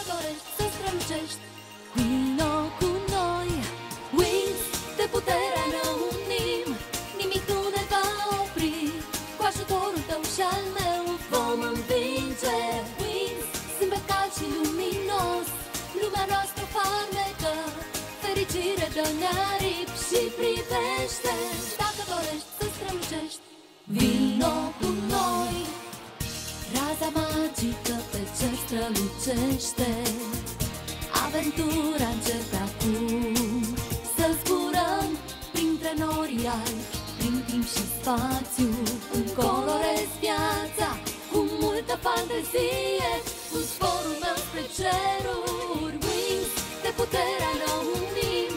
Dacă dorești să strălucești, vino cu noi. Wings, de puterea ne unim, nimic nu ne va opri. Cu ajutorul tău și al meu vom învinge. Wings, zâmbet cald și luminos, lumea noastră farmecă, fericire dă-ne aripi și privește. Dacă dorești să strălucești, vino cu noi. Raza magică pe cer strălucește, aventura începe acum. Să zburăm printre nori albi, prin timp și spațiu, încolorezi viața cu multă fantezie. Cu zborul meu spre ceruri, Wings, de puterea ne unim,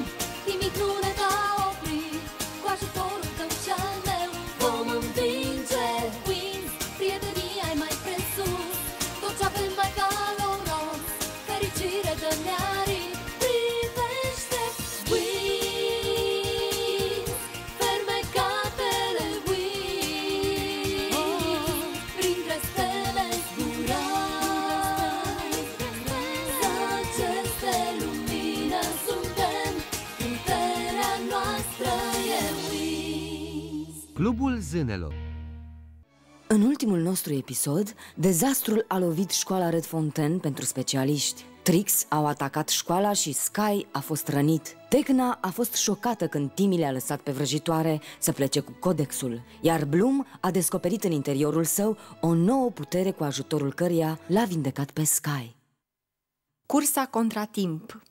nimic nu ne va opri. Cu ajutorul tău și al meu vom învinge. Wings, prietenia e mai presus, tot ce avem mai valoros, fericire dă-ne aripi, privește. Wings, fermecatele Wings, printre stele zburăm. Săgeți de lumină suntem, puterea noastră e Wings. Clubul Zânelor. În ultimul nostru episod, dezastrul a lovit școala Red Fontaine pentru specialiști. Trix au atacat școala și Sky a fost rănit. Tecna a fost șocată când Timmy le-a lăsat pe vrăjitoare să plece cu codexul, iar Bloom a descoperit în interiorul său o nouă putere cu ajutorul căreia l-a vindecat pe Sky. Cursa contra timp.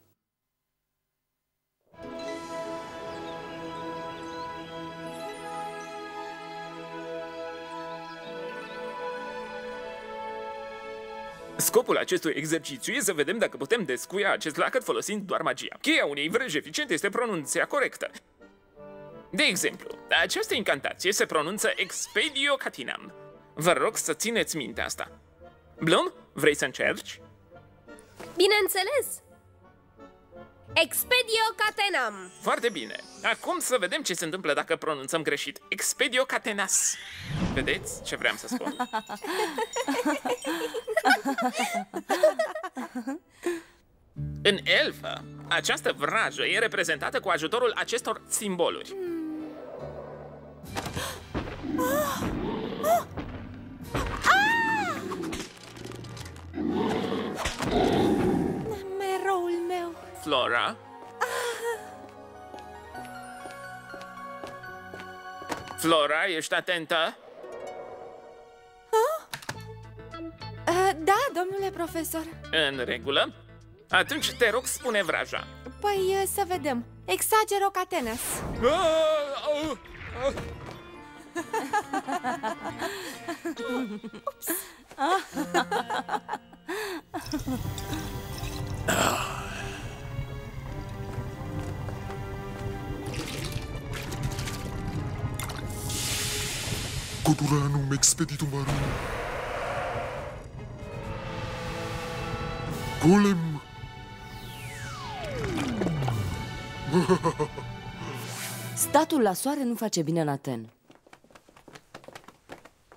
Scopul acestui exercițiu este să vedem dacă putem descuia acest lacăt folosind doar magia. Cheia unei vrăji eficiente este pronunția corectă. De exemplu, această incantație se pronunță Expedio Catinam. Vă rog să țineți minte asta. Bloom, vrei să încerci? Bineînțeles! Expedio Catenam. Foarte bine. Acum să vedem ce se întâmplă dacă pronunțăm greșit. Expedio Catenas. Vedeți ce vreau să spun? În elfă, această vrajă e reprezentată cu ajutorul acestor simboluri. Meroul meu. Flora. Flora, ești atentă? Da, domnule profesor. În regulă. Atunci te rog, spune vraja. Păi, să vedem. Exagero Catenas. Coduranum expeditum arum. Golem. Statul la soare nu face bine la Ten,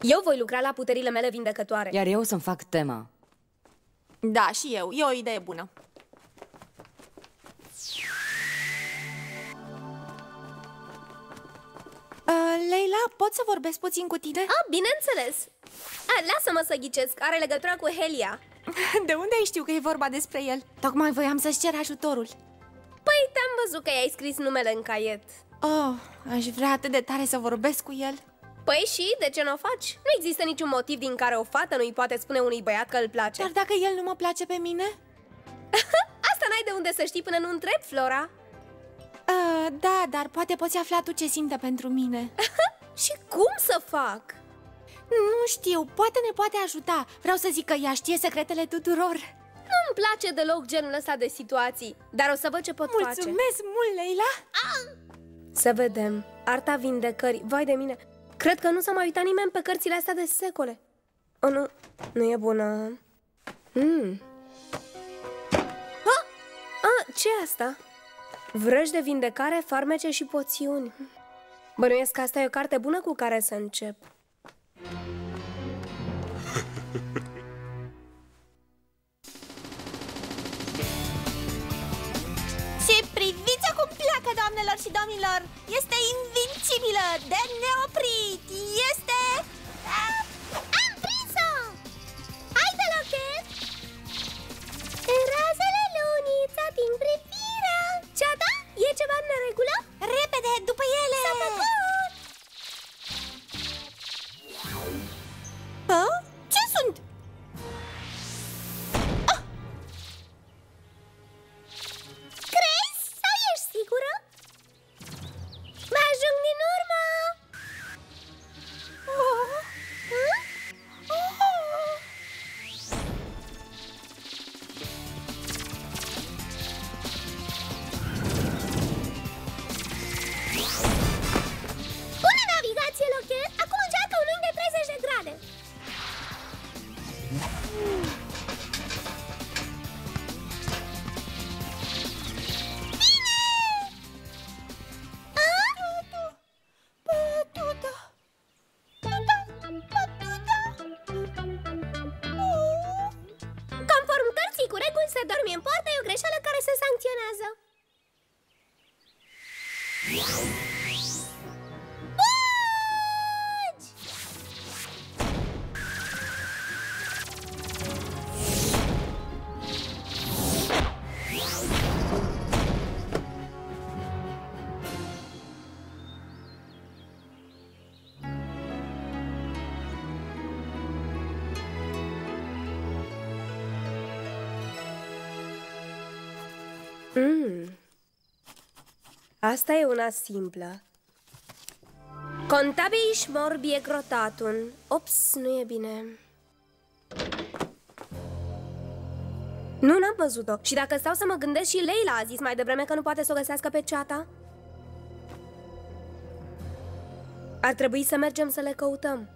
Eu voi lucra la puterile mele vindecătoare. iar eu o să-mi fac tema. Da, și eu. E o idee bună. Leila, pot să vorbesc puțin cu tine? Bineînțeles. Lasă-mă să ghicesc. Are legătură cu Helia. De unde ai știu că e vorba despre el? Tocmai voiam să-ți cer ajutorul. Păi te-am văzut că i-ai scris numele în caiet. Oh, aș vrea atât de tare să vorbesc cu el. Păi și, de ce nu o faci? Nu există niciun motiv din care o fată nu-i poate spune unui băiat că îl place. Dar dacă el nu mă place pe mine? Asta n-ai de unde să știi până nu întrebi, Flora. Da, dar poate poți afla tu ce simte pentru mine. Și cum să fac? Nu știu, poate ne poate ajuta. Vreau să zic că ea știe secretele tuturor. Nu-mi place deloc genul ăsta de situații, dar o să văd ce pot face. Mulțumesc mult, Leila. Să vedem. Arta vindecării. Vai de mine. Cred că nu s-a mai uitat nimeni pe cărțile astea de secole. Oh, nu. Nu e bună. Ce e asta? Vrăji de vindecare, farmece și poțiuni. Bănuiesc că asta e o carte bună cu care să încep. tuturor! Este invincibilă, de neoprit! Este... Am prins-o! Haide, Lochet! În razele lunii îți ating privirea. Ceata, e ceva în neregulă? Repede, după ele! S-a făcut! Ce sunt? Crezi sau ești sigură? Mă ajung din urmă! Bună navigație, Lochet! Acum încearcă un unghi de 30 de grade. Conform cărții cu reguli, se dormi în poartă e o greșeală care se sancționează. Fugi! Asta e una simplă. Contabiis morbie crotatun. Ops, nu e bine. Nu, n-am văzut-o. Și dacă stau să mă gândesc, și Leila a zis mai devreme că nu poate să o găsească pe ceata. Ar trebui să mergem să le căutăm.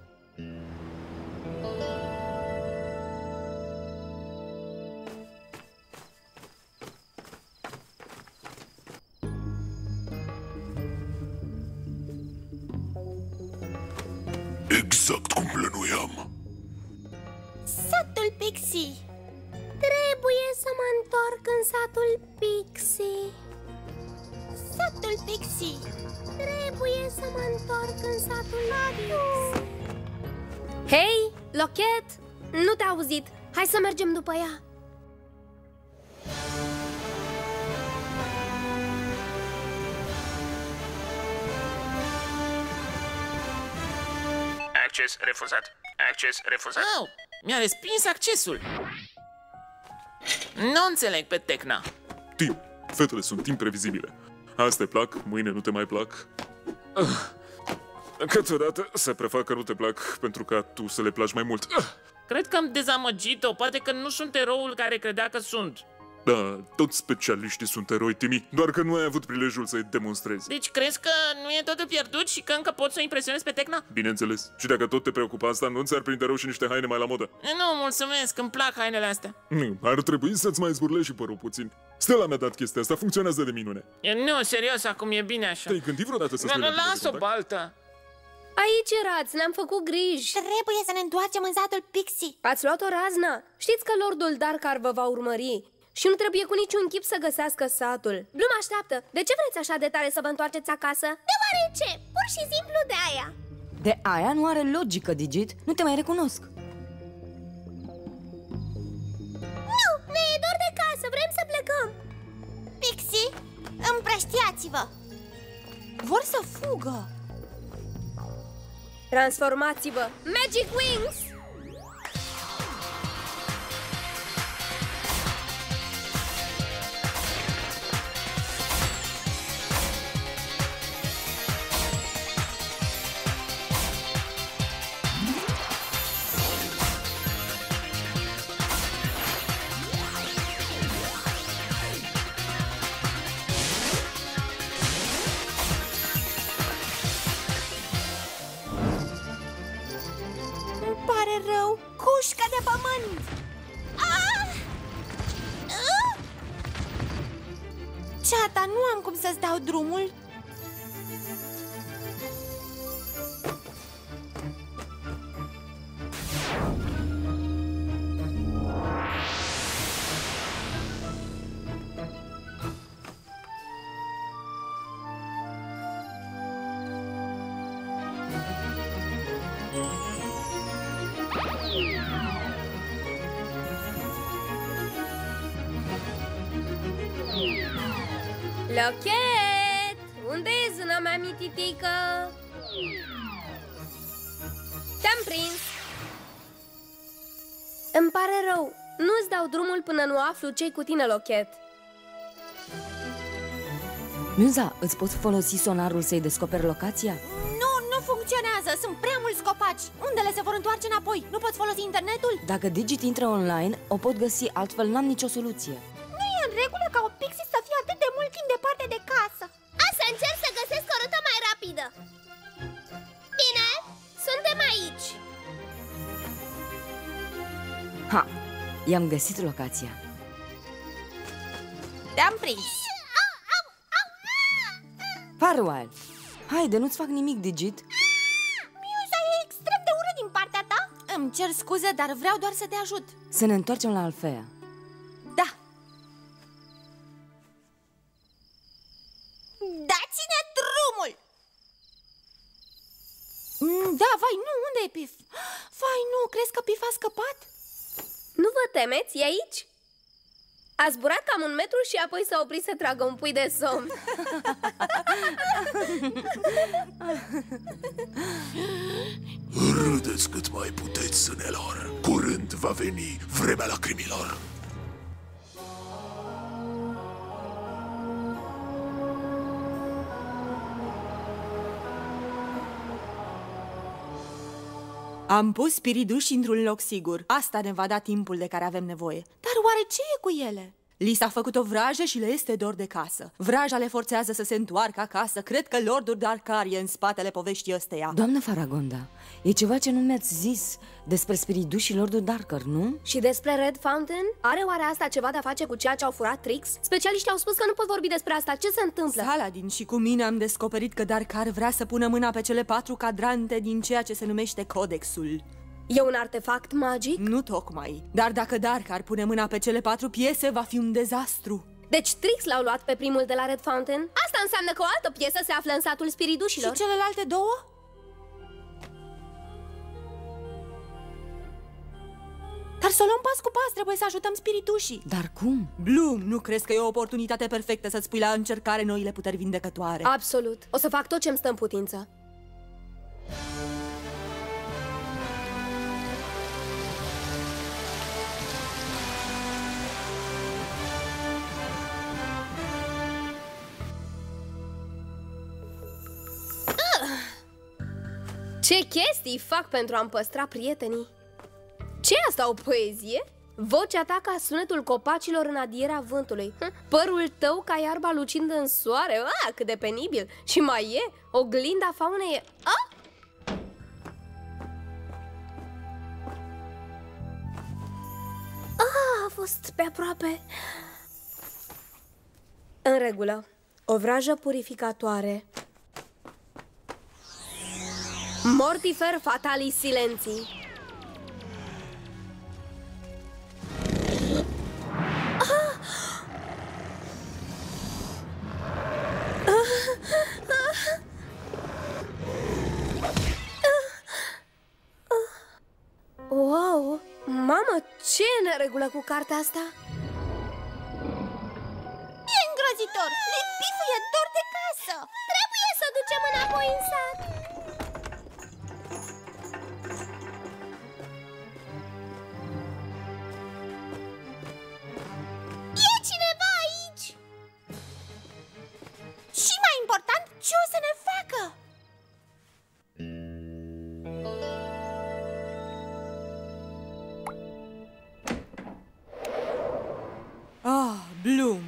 Exact cum plănuiam. Satul Pixie! Trebuie să mă întorc în satul Pixie. Satul Pixie! Trebuie să mă întorc în satul Pixie. Hei, Lochet! Nu te-a auzit. Hai să mergem după ea. Acces refuzat. Acces refuzat. Au! Mi-a respins accesul. Nu înțeleg pe Tecna. Tim, fetele sunt imprevizibile. Azi te plac, mâine nu te mai plac. Câteodată se prefac că nu te plac pentru ca tu să le placi mai mult. Cred că am dezamăgit-o. Poate că nu sunt eroul care credea că sunt. Da, toți specialiștii sunt eroi, Timi, doar că nu ai avut prilejul să-i demonstrezi. Deci crezi că nu e totul pierdut și că încă pot să o impresionez pe Tecna? Bineînțeles. Și dacă tot te preocupa asta, nu ți-ar prinde rău și niște haine mai la modă? Nu, mulțumesc, îmi plac hainele astea. Nu, ar trebui să-ți mai zburlești și părul puțin. Stella mi-a dat chestia asta, funcționează de minune. Nu, serios, acum e bine așa. Te-ai gândit vreodată să spui? Las o baltă. Aici erați, ne-am făcut griji. Trebuie să ne întoarcem în satul Pixie. Ați luat o raznă. Știți că Lordul Darkar vă va urmări și nu trebuie cu niciun chip să găsească satul. Bloom așteaptă. De ce vreți așa de tare să vă întoarceți acasă? Deoarece, pur și simplu de aia. De aia nu are logică, Digit. Nu te mai recunosc. Nu, ne e dor de casă, vrem să plecăm. Pixie, împrăștiați-vă. Vor să fugă. Transformați-vă. Magic Wings! Rău, cușcă de pământ! Ceata, nu am cum să-ți dau drumul. Lochet! Unde e zâna mea mititică? Te-am prins! Îmi pare rău, nu-ți dau drumul până nu aflu ce-i cu tine, Lochet. Muza, îți poți folosi sonarul să-i descoperi locația? Nu funcționează, sunt prea mulți copaci. Undele se vor întoarce înapoi. Nu poți folosi internetul? Dacă Digit intră online, o pot găsi, altfel n-am nicio soluție. Nu e în regulă ca o pixie să fie atât de mult timp departe de casă. Să încerc să găsesc o rută mai rapidă. Bine, suntem aici. Ha! I-am găsit locația. Te-am prins. Farewell! Haide, nu-ți fac nimic, Digit. Miuza, e extrem de urât din partea ta. Îmi cer scuze, dar vreau doar să te ajut. Să ne întoarcem la Alfea. Da. Dați-ne drumul! Da, vai, nu, unde e Pif? Vai, nu, crezi că Pif a scăpat? Nu vă temeți, e aici? A zburat cam 1 metru și apoi s-a oprit să tragă un pui de somn. Râdeți cât mai puteți, sânelor. Curând va veni vremea lacrimilor. Am pus spiriduși într-un loc sigur. Asta ne va da timpul de care avem nevoie. Dar oare ce e cu ele? Li s-a făcut o vrajă și le este dor de casă. Vraja le forțează să se întoarcă acasă. Cred că Lordul Darkar e în spatele poveștii ăsteia. Doamnă Faragonda, e ceva ce nu mi-ați zis despre spiritul și Lordul Darker, nu? Și despre Red Fountain? Are oare asta ceva de-a face cu ceea ce au furat Trix? Specialiștii au spus că nu pot vorbi despre asta. Ce se întâmplă? Saladin și cu mine am descoperit că Darkar vrea să pună mâna pe cele 4 cadrante din ceea ce se numește Codexul. E un artefact magic? Nu tocmai. Dar dacă Darkar pune mâna pe cele 4 piese, va fi un dezastru. Deci Trix l-au luat pe primul de la Red Fountain? Asta înseamnă că o altă piesă se află în satul spiridușilor. Și celelalte 2? Dar să o luăm pas cu pas, trebuie să ajutăm spiritușii. Dar cum? Bloom, nu crezi că e o oportunitate perfectă să-ți pui la încercare noile puteri vindecătoare? Absolut. O să fac tot ce-mi stă în putință. Ce chestii fac pentru a-mi păstra prietenii? Ce e asta, o poezie? Vocea ta ca sunetul copacilor în adierea vântului. Părul tău ca iarba lucind în soare. Cât de penibil. Și mai e, oglinda faunei e... A fost pe aproape. În regulă. O vrajă purificatoare. Mortifer fatalis silenții. Wow! Mamă, ce e în regulă cu cartea asta? E îngrozitor! Le pifuie dor de casă! Trebuie să o ducem înapoi în sat! E cineva aici! Și mai important, ce o să ne facă? Bloom,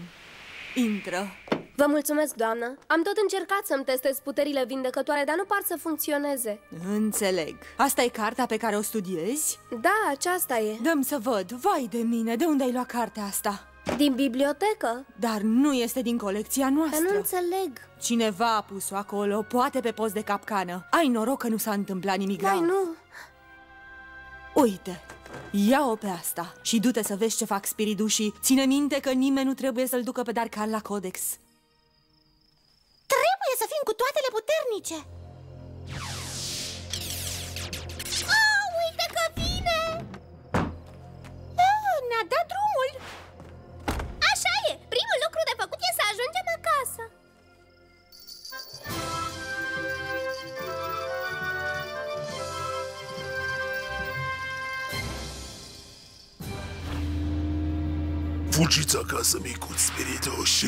intră. Vă mulțumesc, doamnă. Am tot încercat să-mi testez puterile vindecătoare, dar nu par să funcționeze. Înțeleg. Asta e cartea pe care o studiezi? Da, aceasta e. Dăm să văd. Vai de mine, de unde ai luat cartea asta? Din bibliotecă. Dar nu este din colecția noastră. Nu înțeleg. Cineva a pus-o acolo, poate pe post de capcană. Ai noroc că nu s-a întâmplat nimic grav. Mai nu. Uite, ia-o pe asta și du-te să vezi ce fac spiridușii. Ține minte că nimeni nu trebuie să-l ducă pe Darkar la Codex. Trebuie să fim cu toatele puternice. Uite că vine! Ne-a dat drumul. Așa e, primul lucru de făcut e să ajungem acasă. Fugiți acasă, micuț spirituși!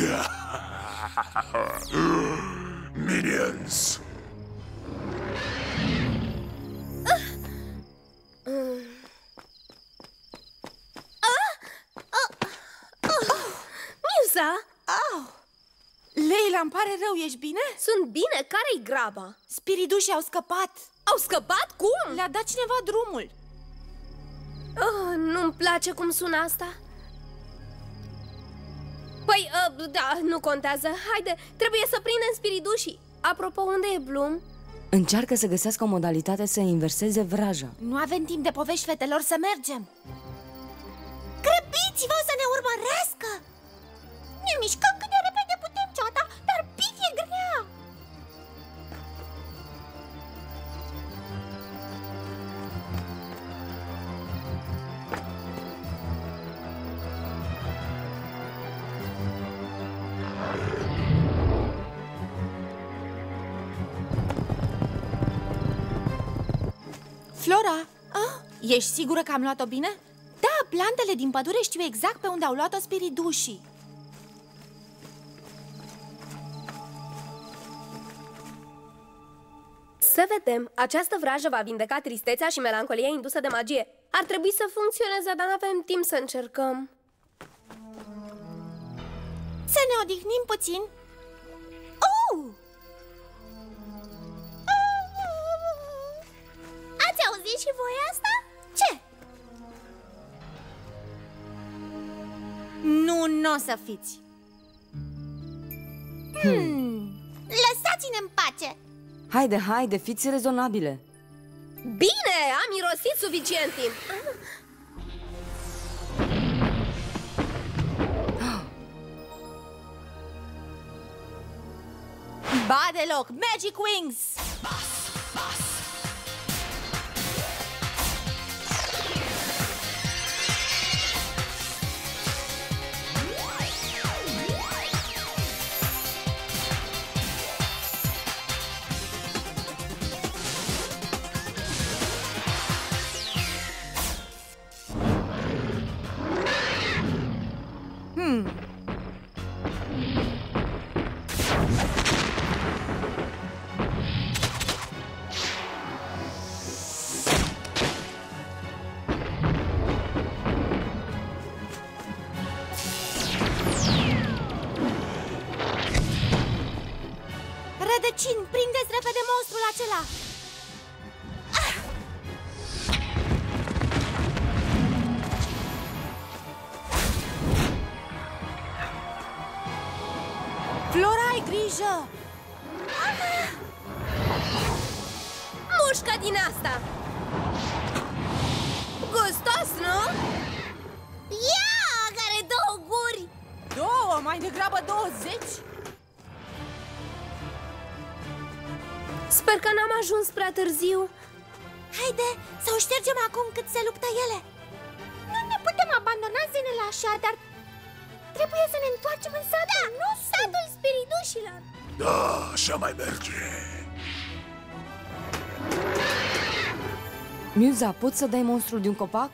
Minions! Musa! Leila, îmi pare rău, ești bine? Sunt bine, care-i graba? Spiridușii au scăpat. Au scăpat? Cum? Le-a dat cineva drumul. Nu-mi place cum sună asta. Păi, da, nu contează. Haide, trebuie să prindem spiridușii. Apropo, unde e Bloom? Încearcă să găsească o modalitate să inverseze vraja. Nu avem timp de povești, fetelor, să mergem. Grăbiți-vă să ne urmărească! Ne mișcăm cât de repede putem, ceata, dar Pit e grea! Flora, ești sigură că am luat-o bine? Da, plantele din pădure știu exact pe unde au luat-o spiridușii. Să vedem, această vrajă va vindeca tristețea și melancolia indusă de magie. Ar trebui să funcționeze, dar nu avem timp să încercăm. Să ne odihnim puțin. Ați auzit și voi asta? Ce? Nu o să fiți. Lăsați-ne în pace! Haide, fiți rezonabile. Bine, am irosit suficient timp. Ba deloc, Magic Wings! Rădăcini, prindeți repede monstrul acela! Flora, ai grijă! Mușcă din asta! Gustos, nu? Ia, care două guri! Două, mai degrabă 20! Sper că n-am ajuns prea târziu. Haide să o ștergem acum cât se luptă ele. Nu ne putem abandona zilele așa, dar trebuie să ne întoarcem în sat. Da, nu satul spiridușilor. Da, așa mai merge. Musa, poți să dai monstrul de un copac?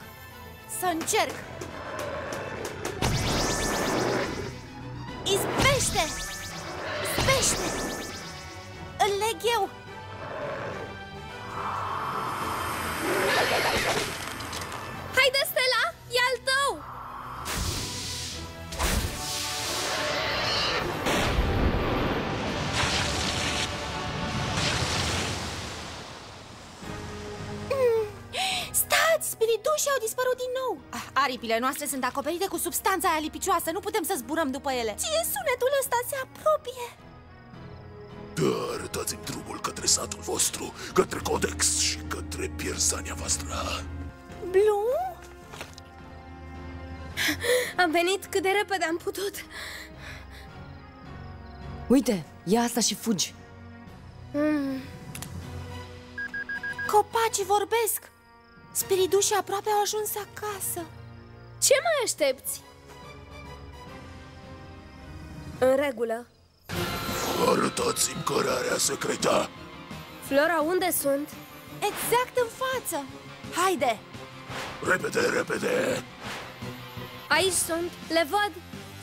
Să încerc! Izbește! Izbește! Îl leg eu! Haide, Stella, e al tău! Stați, spiridușii au dispărut din nou. Aripile noastre sunt acoperite cu substanța aia lipicioasă. Nu putem să zburăm după ele. Ce sunetul ăsta se apropie? Da, arătați-mi drumul către satul vostru, către Codex și către pierzania voastră. Bloom? Am venit cât de repede am putut. Uite, ia asta și fugi. Copacii vorbesc. Spiridușii aproape au ajuns acasă. Ce mai aștepți? În regulă. Arătați-mi cărarea secretă. Flora, unde sunt? Exact în față. Haide! Repede, repede! Aici sunt, le văd.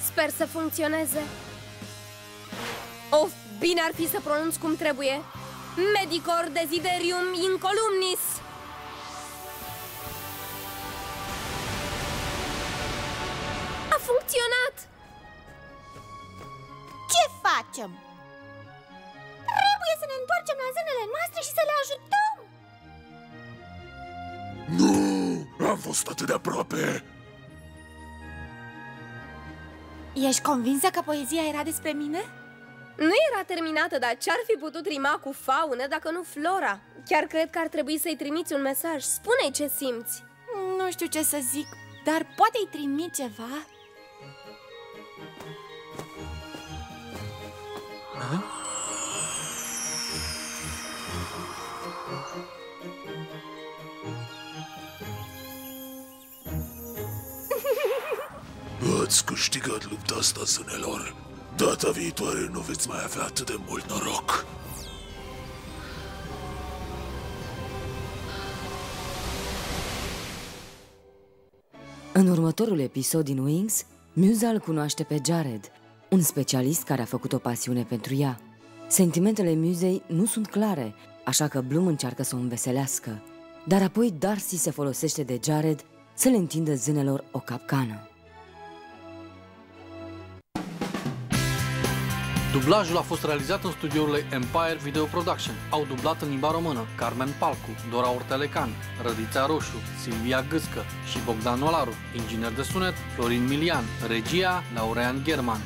Sper să funcționeze. Of, bine ar fi să pronunț cum trebuie. Medicor desiderium incolumnis. A funcționat! Ce facem? Trebuie să ne întoarcem la zânele noastre și să le ajutăm. Nu! Am fost atât de aproape! Ești convinsă că poezia era despre mine? Nu era terminată, dar ce-ar fi putut rima cu faună dacă nu flora? Chiar cred că ar trebui să-i trimiți un mesaj. Spune-i ce simți. Nu știu ce să zic, dar poate îi trimit ceva? Ați câștigat lupta asta, zânelor. Data viitoare nu veți mai avea atât de mult noroc. În următorul episod din Wings, Musa îl cunoaște pe Jared, un specialist care a făcut o pasiune pentru ea. Sentimentele Musei nu sunt clare, așa că Bloom încearcă să o înveselească. Dar apoi Darcy se folosește de Jared să le întindă zânelor o capcană. Dublajul a fost realizat în studiourile Empire Video Production. Au dublat în limba română Carmen Palcu, Dora Ortelecan, Rădița Roșu, Silvia Gâscă și Bogdan Nolaru. Inginer de sunet Florin Milian. Regia Laurean German.